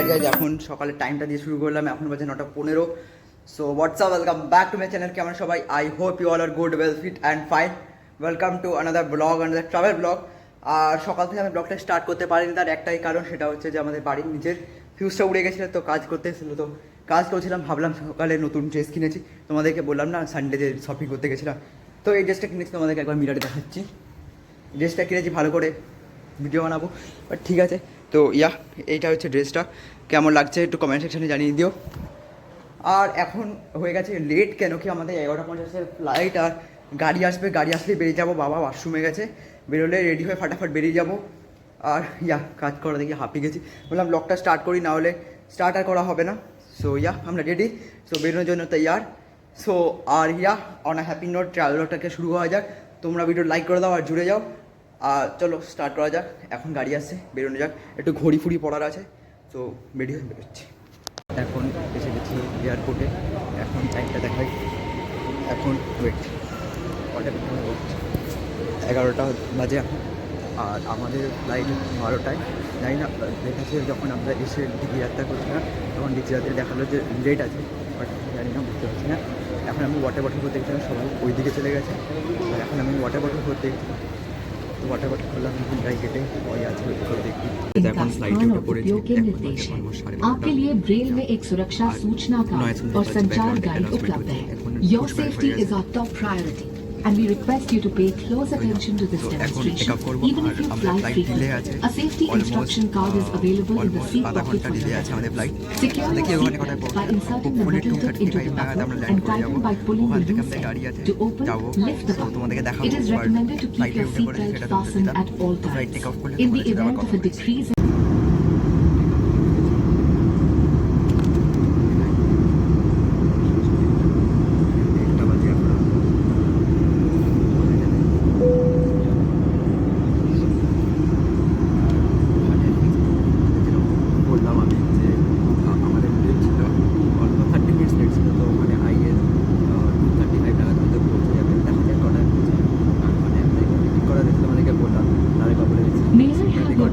Right guys, এখন সকালে টাইমটা দিয়ে শুরু করলাম। এখন বাজে 9:15। So what's up, welcome back to my channel. কেমন সবাই? I hope you all are good, well, fit and fine. Welcome to another blog, another travel blog. আর সকাল থেকে আমি ব্লগটা স্টার্ট করতে পারিনি, তার একটাই কারণ, সেটা হচ্ছে যে আমাদের বাড়ির নিচের ফিউজটা উড়ে গেছিলো, তো কাজ করতে এসেছিলো, তো কাজ করছিলাম। ভাবলাম সকালে নতুন ড্রেস কিনেছি, তোমাদেরকে বললাম না সানডেতে শপিং করতে গেছিলাম, তো এই ড্রেসটা কিনেছি, তোমাদেরকে একবার মিরারে দেখাচ্ছি। ড্রেসটা কিনেছি ভালো করে ভিডিও বানাবো, বাট ঠিক আছে। তো এইটা হচ্ছে ড্রেসটা, কেমন লাগছে একটু কমেন্ট সেকশানে জানিয়ে দিও। আর এখন হয়ে গেছে লেট, কেন কি আমাদের 11:50 ফ্লাইট, আর গাড়ি আসলেই বেরিয়ে যাবো। বাবা ওয়াশরুমে গেছে, বেরোলে রেডি হয়ে ফাটাফাট বেরিয়ে যাবো। আর কাজ করা দেখি হাঁপিয়ে গেছি, বললাম ব্লগটা স্টার্ট করি, না হলে স্টার্ট আর করা হবে না। সো আমরা রেডি, সো বেরোনোর জন্য তৈয়ার। সো আর on a happy note travel ব্লগটাকে শুরু হওয়া যাক। তোমরা ভিডিও লাইক করে দাও আর জুড়ে যাও। আর চলো স্টার্ট করা যাক। এখন গাড়ি আসছে, বেরোনো যাক। একটু ঘড়ি ফুড়ি পড়ার আছে, তো বেরিয়ে বেরোচ্ছি। এখন এসে গেছি এয়ারপোর্টে, এখন টাইমটা দেখাই। এখন ওয়েট, 11টা বাজে এখন, আর আমাদের ফ্লাইট 12টায়। জানি না দেখাচ্ছে, যখন আমরা এসে ডিজি যাত্রা করছিলাম তখন ডিজি যাত্রা দেখালো যে লেট আছে, বাট জানি না, বুঝতে পারছি না। এখন আমি ওয়াটার বটল করতে গেছিলাম, সবাই ওই দিকে চলে গেছে, আর এখন আমি ওয়াটার বটল করতে গেছিলাম। तो वाटर बॉटल खोला, गाड़ी गेटे और आज এখন ফ্লাইটে উঠে পড়েছি। आपके लिए ब्रेल में एक सुरक्षा सूचना कार्ड और संचार गाइड उपलब्ध है। Your safety is our top priority, and we request you to pay close attention to this demonstration. Even if you fly frequently, a safety instruction card is available in the seat pocket for your reference. Secure your seatbelt by inserting the metal tip into the buckle and tighten by pulling the loose end. To open, lift the buckle. It is recommended to keep your seatbelt fastened at all times. In the event of a decrease in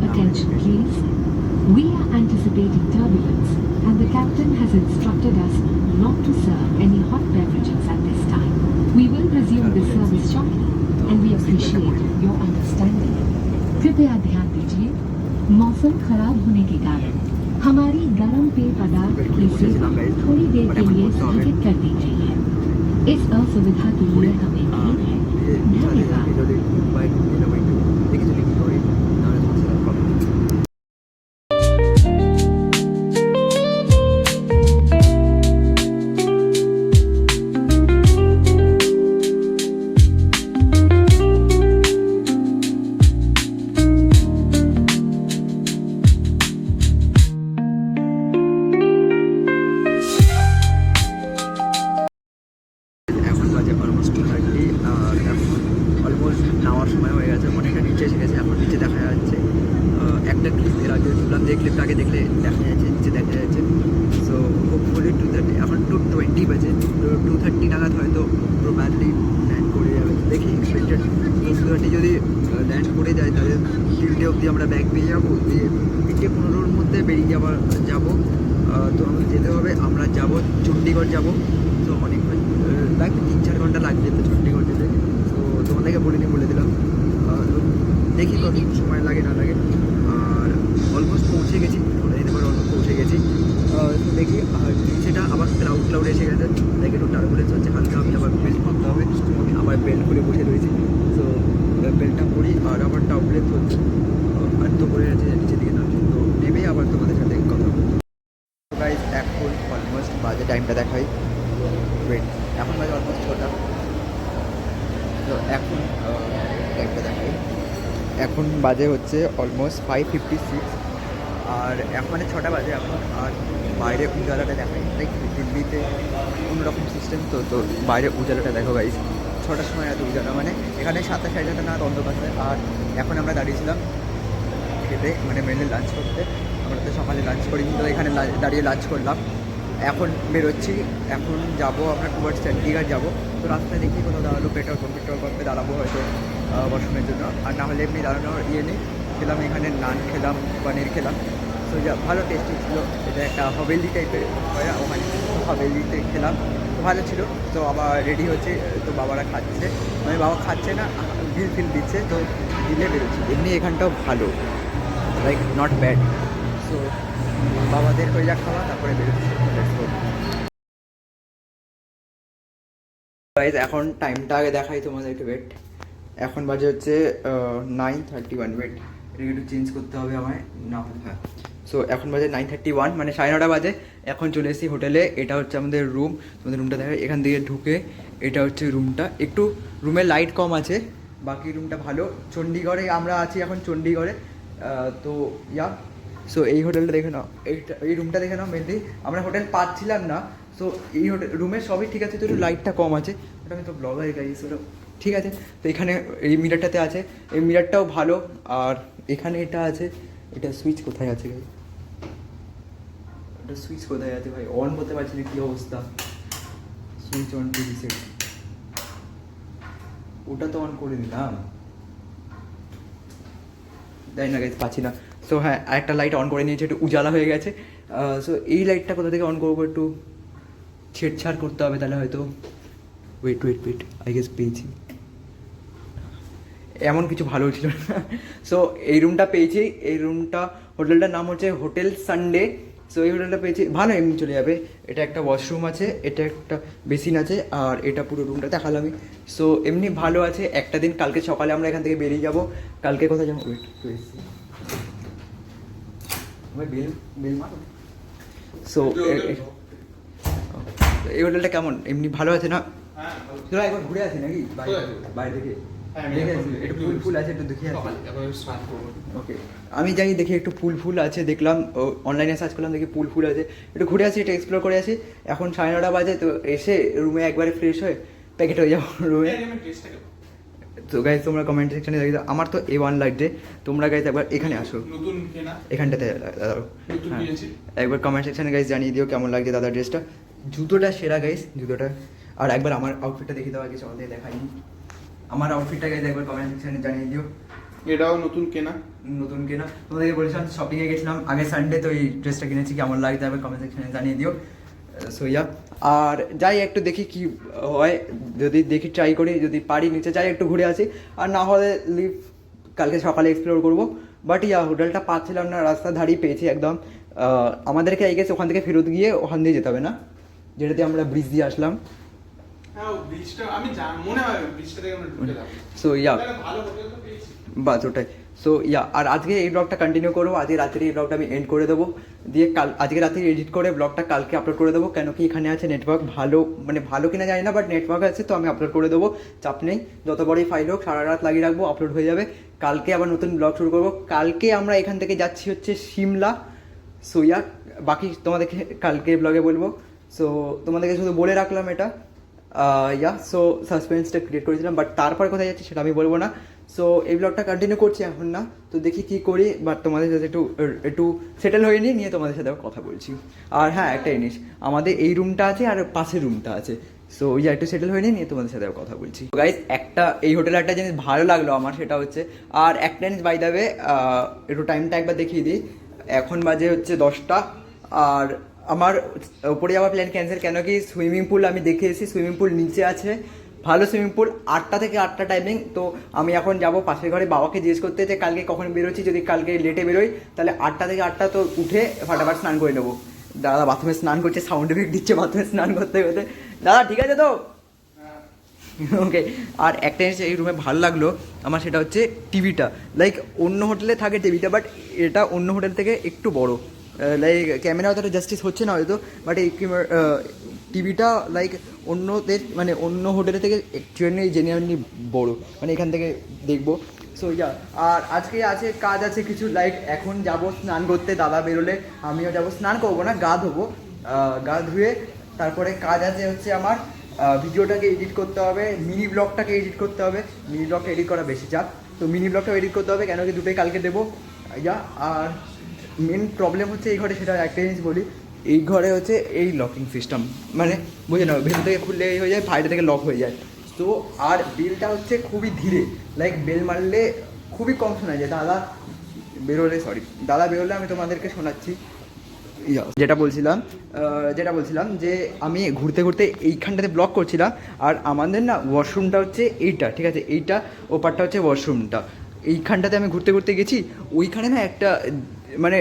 attention, please. We are anticipating turbulence, and the captain has instructed us not to serve any hot beverages at this time. We will resume this service shortly, and we appreciate your understanding. कृपया ध्यान दीजिए, मौसम खराब होने के कारण हमारी गर्म पेय पदार्थ की सेवा थोड़ी देर के लिए स्थगित कर दी गई है। इस असुविधा के लिए हमें खेद है। धन्यवाद। নামার সময় হয়ে গেছে, অনেকটা নিচে এসে গেছে। এখন নিচে দেখা যাচ্ছে একটা ক্লিপ, এর আগে তুললাম, যে ক্লিপটা আগে দেখলে দেখা যাচ্ছে, নিচে দেখা যাচ্ছে। সো হোপফুলি 2:30, এখন 2:20 বাজে, 2:30 নাগাদ হয়তো প্রবাবলি ল্যান্ড করে যাবে। দেখি এক্সপেক্টেড 2:30 যদি ল্যান্ড করে যায়, তাহলে 3টে অবধি আমরা ব্যাগ পেয়ে যাবো, দিয়ে 3:15-র মধ্যে বেরিয়ে যাবো। তো আমাকে যেতে হবে, আমরা যাব চণ্ডীগড় যাব। তো অনেকক্ষণ লাগবে, 3-4 ঘন্টা লাগবে তো চণ্ডীগড় যেতে। তো তোমাদেরকে বলে দিলাম, দেখি কত সময় লাগে না লাগে। আর অলমোস্ট পৌঁছে গেছি, আমরা যেতে পারি, অলমোস্ট পৌঁছে গেছি। তো দেখি, আর সেটা আবার ক্লাউড এসে গেছে, দেখি একটু টার্বুলেন্স হচ্ছে হালকা। আমি আবার বেল্ট করতে হবে, আমি আবার বেল্ট করে বসে রয়েছি। তো বেল্টটা করি, আর আবার টার্বুলেন্স হচ্ছে, আর তো করে আছে নিচের দিকে নামছে। তো নেমেই আবার তোমাদের সাথে কথা বলবো। গাইজ এখন অলমোস্ট বাজে, টাইমটা দেখাই, ওয়েট, এখন বাজে অলমোস্ট 6টা। তো এখন টাইমটা দেখাই, এখন বাজে হচ্ছে অলমোস্ট 5:56, আর এখন মানে 6টা বাজে এখন। আর বাইরে উজালাটা দেখাই, লাইক দিল্লিতে অন্যরকম সিস্টেম, তো বাইরে উজালাটা দেখো গাইজ। 6টার সময় এত উজালা, মানে এখানে 7টা 7:30 নাগাদ অন্ধকার হয়। আর এখন আমরা দাঁড়িয়েছিলাম খেতে, মানে মেনলি লাঞ্চ করতে। আমরা তো সকালে লাঞ্চ করি, কিন্তু এখানে দাঁড়িয়ে লাঞ্চ করলাম। এখন বেরোচ্ছি, এখন যাবো আমরা টুয়ার্ডস চণ্ডীগড় যাবো। তো রাস্তায় দেখি কোথাও দাঁড়ালো, পেট্রোল পাম্পে দাঁড়াবো হয়তো ওয়াশরুমের জন্য, আর না হলে এমনি দাঁড়ানোর ইয়ে নেই। খেলাম এখানে নান খেলাম, পনির খেলাম, সো যা ভালো টেস্টি ছিল। এটা একটা হবেলি টাইপের হয়, ওখানে হবেলিতে খেলাম, তো ভালো ছিল। তো আবার রেডি হচ্ছে, তো বাবারা খাচ্ছে, মানে বাবা খাচ্ছে না, বিল ফিল দিচ্ছে, তো দিলে বেরোচ্ছি। এমনি এখানটাও ভালো, লাইক নট ব্যাড। সো বাবাদের হয়ে যাক খাওয়া, তারপরে বেরোচ্ছি। গাইজ এখন টাইমটা আগে দেখাই তোমাদেরকে, ওয়েট। এখন বাজে হচ্ছে 9:31, ওয়েট, এটাকে একটু চেঞ্জ করতে হবে আমায়, না হ্যাঁ। সো এখন বাজে 9:31, মানে 9:30 বাজে। এখন চলে এসেছি হোটেলে, এটা হচ্ছে আমাদের রুম। তোমাদের রুমটা দেখা, এখান থেকে ঢুকে এটা হচ্ছে রুমটা। একটু রুমের লাইট কম আছে, বাকি রুমটা ভালো। চণ্ডীগড়ে আমরা আছি এখন, চণ্ডীগড়ে। তো ইয়া, সো এই হোটেলটা দেখে নাও, এই রুমটা দেখে নাও। মেনলি আমরা হোটেল পাচ্ছিলাম না, সো এই হোটেল রুমের সবই ঠিক আছে, তো একটু লাইটটা কম আছে। ওটা আমি তো ব্লগার গাইস, ওটা ঠিক আছে। তো এখানে এই মিরারটাতে আছে, এই মিরারটাও ভালো। আর এখানে এটা আছে, এটা সুইচ কোথায় আছে ভাই? এটা সুইচ কোথায় আছে ভাই? অন করতে পারছি না, কী অবস্থা। সুইচ অন টু রিসেট, ওটা তো অন করে দিলাম, তাই না গাইজ, পাচ্ছি না। সো হ্যাঁ, আরেকটা লাইট অন করে নিয়েছে, একটু উজালা হয়ে গেছে। সো এই লাইটটা কোথা থেকে অন করবো, একটু ছেড়ছাড় করতে হবে তাহলে হয়তো। ওয়েট, আই গেস পেয়েছি। এমন কিছু ভালো ছিল না। সো এই রুমটা পেয়েছি, এই রুমটা, হোটেলটার নাম হচ্ছে হোটেল সানডে। সো এই হোটেলটা পেয়েছি, ভালো, এমনি চলে যাবে। এটা একটা ওয়াশরুম আছে, এটা একটা বেসিন আছে, আর এটা পুরো রুমটা দেখালাম আমি। সো এমনি ভালো আছে। একটা দিন কালকে সকালে আমরা এখান থেকে বেরিয়ে যাব। কালকে কোথায় যাবো, ওয়েট একটু এসছি, বেল মারো। সো এই হোটেলটা কেমন, এমনি ভালো আছে না? চলো একবার ঘুরে আসি নাকি বাইরে থেকে, দেখে আসি। একটু ফুল আছে, একটু দেখে আসি। ওকে, আমি জানি, দেখি একটু ফুল আছে, দেখলাম অনলাইনে সার্চ করলাম, দেখি ফুল আছে, একটু ঘুরে আসি, একটু এক্সপ্লোর করে আসি। এখন 9:30 বাজে, তো এসে রুমে একবারে ফ্রেশ হয়ে প্যাকেট হয়ে যাবো রুমে। তো গাইজ তোমরা কমেন্ট সেকশনে দেখে দাও, আমার তো A1 লাগছে। তোমরা গাইজ একবার এখানে আসো, এখানটাতে দাঁড়াও, হ্যাঁ একবার কমেন্ট সেকশনে গাইজ জানিয়ে দিও কেমন লাগছে দাদার ড্রেসটা। জুতোটা সেরা গাইজ, জুতোটা। আর একবার আমার আউটফিটটা দেখে দাও, আগে সবাই দেখাইনি আমার আউটফিটটা গাইজ, একবার কমেন্ট সেকশনে জানিয়ে দিও। এটাও নতুন কেনা। তোমাদেরকে বলেছিলাম শপিংয়ে গেছিলাম আগে সানডে, তো এই ড্রেসটা কিনেছি, কেমন লাগছে একবার কমেন্ট সেকশনে জানিয়ে দিও। সো ইয়া, আর যাই একটু দেখি কি হয়, যদি দেখি ট্রাই করি, যদি পারি নিচে যাই একটু ঘুরে আসি, আর না হলে লিভ কালকে সকালে এক্সপ্লোর করবো। বাট ইয়া, হোটেলটা পাচ্ছিলাম না, রাস্তার ধারেই পেয়েছি একদম। আমাদেরকে আই গেছে ওখান থেকে ফেরত গিয়ে ওখান দিয়ে যেতে হবে না, যেটাতে আমরা ব্রিজ দিয়ে আসলাম। সো ইয়া, বাস ওটাই। সো ইয়া, আর আজকে এই ব্লগটা কন্টিনিউ করবো, আজকে রাত্রে এই ব্লগটা আমি এন্ড করে দেবো, দিয়ে আজকে রাত্রে এডিট করে ব্লগটা কালকে আপলোড করে দেবো। কেন কি এখানে আছে নেটওয়ার্ক ভালো, মানে ভালো কিনা জানি না, বাট নেটওয়ার্ক আছে, তো আমি আপলোড করে দেবো, চাপ নেই। যত বড়ই ফাইল হোক, সারা রাত লাগিয়ে রাখবো, আপলোড হয়ে যাবে। কালকে আবার নতুন ব্লগ শুরু করবো। কালকে আমরা এখান থেকে যাচ্ছি হচ্ছে সিমলা। সো ইয়া, বাকি তোমাদেরকে কালকে ব্লগে বলবো। সো তোমাদেরকে শুধু বলে রাখলাম এটা, ইয়া। সো সাসপেন্সটা ক্রিয়েট করেছিলাম, বাট তারপর কোথায় যাচ্ছি সেটা আমি বলবো না। সো এই ব্লগটা কন্টিনিউ করছি এখন না, তো দেখি কী করি, বাট তোমাদের সাথে একটু সেটেল হয়ে নিয়ে তোমাদের সাথে কথা বলছি। আর হ্যাঁ, একটা জিনিস, আমাদের এই রুমটা আছে আর পাশের রুমটা আছে। সো ওই একটু সেটেল হয়ে নিয়ে তোমাদের সাথে কথা বলছি। গাইজ, একটা এই হোটেলে একটা জিনিস ভালো লাগলো আমার, সেটা হচ্ছে, আর একটা জিনিস বাই দ্য ওয়ে, একটু টাইমটা একবার দেখিয়ে দিই। এখন বাজে হচ্ছে 10টা, আর আমার ওপরে যাওয়ার প্ল্যান ক্যান্সেল। কেন কি সুইমিং পুল আমি দেখে এসেছি, সুইমিং পুল নিচে আছে, ভালো সুইমিং পুল, 8টা থেকে 8টা টাইমিং। তো আমি এখন যাব পাশের ঘরে বাবাকে জিজ্ঞেস করতে যে কালকে কখন বেরোচ্ছি, যদি কালকে লেটে বেরোই তাহলে 8টা থেকে 8টা, তো উঠে ফাটাফাট স্নান করে নেবো। দাদা বাথরুমে স্নান করছে, সাউন্ড এফেক্ট দিচ্ছে বাথরুমে স্নান করতে করতে। দাদা ঠিক আছে তো? ওকে। আর একটা জিনিস এই রুমে ভালো লাগলো আমার, সেটা হচ্ছে টিভিটা। লাইক অন্য হোটেলে থাকে টিভিটা, বাট এটা অন্য হোটেল থেকে একটু বড়। লাইক ক্যামেরা অতটা জাস্টিস হচ্ছে না হয়তো, বাট এই টিভিটা লাইক অন্যদের, মানে অন্য হোটেলের থেকে জেনুইনলি বড়, মানে এখান থেকে দেখবো। সো ইয়া, আর আজকে আছে কাজ আছে কিছু, লাইক এখন যাব স্নান করতে, দাদা বেরোলে আমিও যাব, স্নান করবো না, গা ধোবো। গা ধুয়ে তারপরে কাজ আছে হচ্ছে আমার, ভিডিওটাকে এডিট করতে হবে, মিনি ব্লগটাকে এডিট করতে হবে। মিনি ব্লগটা এডিট করা বেশি চাপ, তো মিনি ব্লগটাও এডিট করতে হবে, কেন কি দুটোই কালকে দেবো। ইয়া, আর মেন প্রবলেম হচ্ছে এই ঘরে, সেটা একটা জিনিস বলি, এই ঘরে হচ্ছে এই লকিং সিস্টেম, মানে বুঝে নাও, ভেতর থেকে খুললে এই হয়ে যায়, বাইরে থেকে লক হয়ে যায়। তো আর বেলটা হচ্ছে খুবই ধীরে, লাইক বেল মারলে খুবই কম শোনা যায়। দাদা বেরোলে দাদা বেরোলে আমি তোমাদেরকে শোনাচ্ছি। যেটা বলছিলাম যে আমি ঘুরতে ঘুরতে এইখানটাতে ব্লগ করছিলাম, আর আমাদের না ওয়াশরুমটা হচ্ছে এইটা, ঠিক আছে, এইটা ওপারটা হচ্ছে ওয়াশরুমটা। এইখানটাতে আমি ঘুরতে ঘুরতে গেছি, ওইখানে না একটা মানে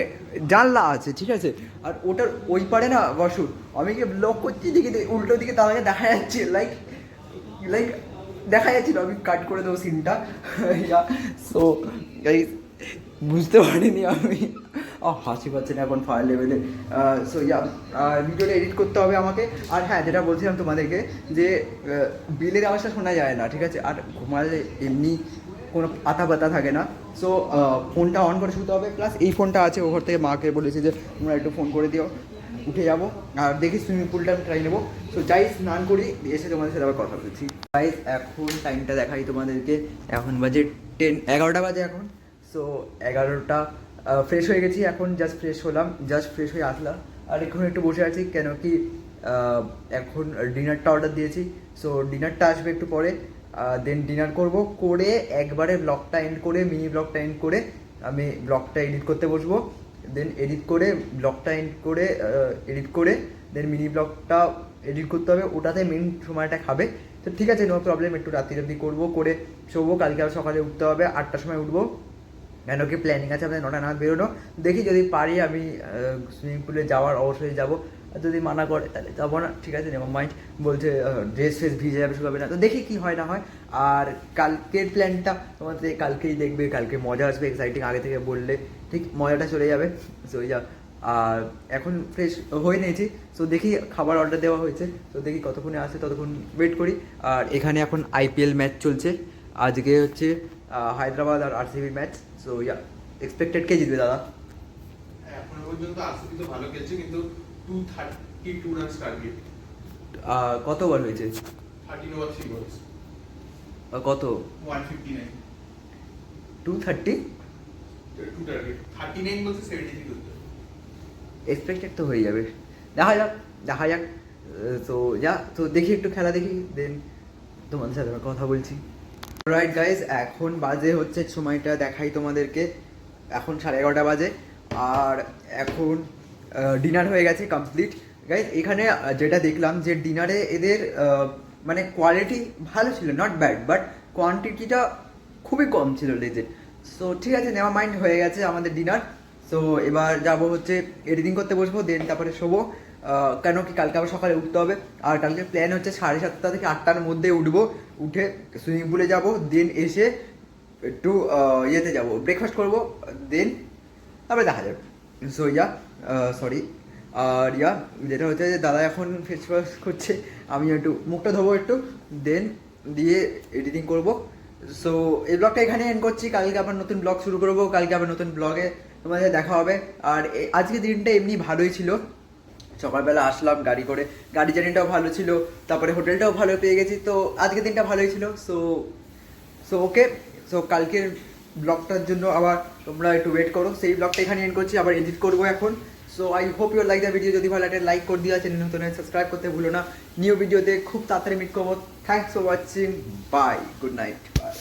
জানলা আছে, ঠিক আছে, আর ওটার ওই পারে না ওয়াশরুম। আমি কি ব্লগ করছি দিকে উল্টো দিকে তাদেরকে দেখা যাচ্ছে, লাইক দেখা যাচ্ছিল। আমি কাট করে দেবো সিনটা। সো বুঝতে পারিনি আমি, হাসি পাচ্ছে না এখন ফায়ার লেভেলে। সো ভিডিওটা এডিট করতে হবে আমাকে। আর হ্যাঁ, যেটা বলছিলাম তোমাদেরকে যে বিলের আওয়াজটা শোনা যায় না, ঠিক আছে, আর ঘুমালে এমনি কোনো পাতা পাতা থাকে না। সো ফোনটা অন করে শুতে হবে, প্লাস এই ফোনটা আছে ওর থেকে মাকে বলেছি যে তোমরা একটু ফোন করে দিও, উঠে যাবো আর দেখি সুইমিং পুলটা ট্রাই নেবো। সো যাই স্নান করি, এসে তোমাদের সাথে আবার কথা বলছি। গাইস এখন টাইমটা দেখাই তোমাদেরকে, এখন বাজে 11টা বাজে এখন। সো 11টা, ফ্রেশ হয়ে গেছি, এখন জাস্ট ফ্রেশ হয়ে আসলাম, আর এখন একটু বসে আছি, কেন কি এখন ডিনারটা অর্ডার দিয়েছি। সো ডিনারটা আসবে একটু পরে, দেন ডিনার করে একবারে ব্লগটা এন্ড করে, মিনি ব্লগটা এন্ড করে আমি ব্লগটা এডিট করতে বসবো। দেন এডিট করে ব্লগটা এন্ড করে দেন মিনি ব্লগটা এডিট করতে হবে, ওটাতে মেন সময়টা খাবে। তো ঠিক আছে, নো প্রবলেম, একটু রাত্রি করবো, করে শোবো, কালকে আর সকালে উঠতে হবে, 8টার সময় উঠবো, কেন কি প্ল্যানিং আছে আমাদের 9টা নাগাদ বেরোনো। দেখি যদি পারি আমি সুইমিং পুলে যাওয়ার অবশ্যই যাবো, আর যদি মানা করে তাহলে যাবো না, ঠিক আছে, নেভার মাইন্ড। বলছে ড্রেস ফ্রেস ভিজে যাবে, শুকাবে না, তো দেখি কি হয় না হয়। আর কালকের প্ল্যানটা তোমাদের কালকেই দেখবে, কালকে মজা আসবে, এক্সাইটিং, আগে থেকে বললে ঠিক মজাটা চলে যাবে। সো আর এখন ফ্রেশ হয়ে নিয়েছি। সো দেখি, খাবার অর্ডার দেওয়া হয়েছে, তো দেখি কতক্ষণে আসে, ততক্ষণ ওয়েট করি। আর এখানে এখন IPL ম্যাচ চলছে, আজকে হচ্ছে হায়দ্রাবাদ আর RCB ম্যাচ। সো এক্সপেক্টেড কে জিতবে দাদা? এখনো পর্যন্ত আরসিবি তো ভালো খেলছে, কিন্তু 232 রানস টার্গেট। কত ওভার হয়েছে? 13 ওভার 3 বলস। কত? 159। 230? 2 টার্গেট 39 বলছে, 73 করতে। এক্সপেক্টেড তো হয়ে যাবে, দেখা যাক। তো দেখি, একটু খেলা দেখি, দেন তোমাদের সাথে আমি কথা বলছি। রাইট গাইজ, এখন বাজে হচ্ছে, সময়টা দেখাই তোমাদেরকে, এখন 11:30 বাজে, আর এখন ডিনার হয়ে গেছে কমপ্লিট। গাইজ এখানে যেটা দেখলাম যে ডিনারে এদের মানে কোয়ালিটি ভালো ছিল, নট ব্যাড, বাট কোয়ান্টিটিটা খুবই কম ছিল লেজের। সো ঠিক আছে, নেওয়া মাইন্ড হয়ে গেছে আমাদের ডিনার। সো এবার যাবো হচ্ছে এডিটিং করতে বসবো, দেন তারপরে শোবো, কেন কি কালকে আবার সকালে উঠতে হবে। আর কালকে প্ল্যান হচ্ছে 7:30 থেকে 8টার মধ্যে উঠবো, উঠে সুইমিং পুলে যাবো, দেন এসে একটু ইয়েতে যাবো, ব্রেকফাস্ট করবো, দেন তারপরে দেখা যাবে। সো আর যেটা হচ্ছে যে দাদা এখন ফেস ওয়াশ করছে, আমি একটু মুখটা ধোবো একটু, দেন দিয়ে এডিটিং করবো। সো এই ব্লগটা এখানে এন্ড করছি, কালকে আবার নতুন ব্লগ শুরু করবো, কালকে আবার নতুন ব্লগে তোমাদের দেখা হবে। আর আজকের দিনটা এমনি ভালোই ছিল, সকালবেলা আসলাম গাড়ি করে, গাড়ি জার্নিটাও ভালো ছিল, তারপরে হোটেলটাও ভালো পেয়ে গেছি, তো আজকের দিনটা ভালোই ছিল। সো ওকে, সো কালকের ব্লগটার জন্য আবার তোমরা একটু ওয়েট করো, সেই ব্লগটা এখানে এন্ড করছি, আবার এডিট করবো এখন। So I hope you like the video, যদি ভালো লাগে লাইক করে দিও, চ্যানেল নতুন সাবস্ক্রাইব করতে ভুলো না। নিউ ভিডিওতে খুব তাড়াতাড়ি মিট করবো। Thanks for watching, bye, good night, by.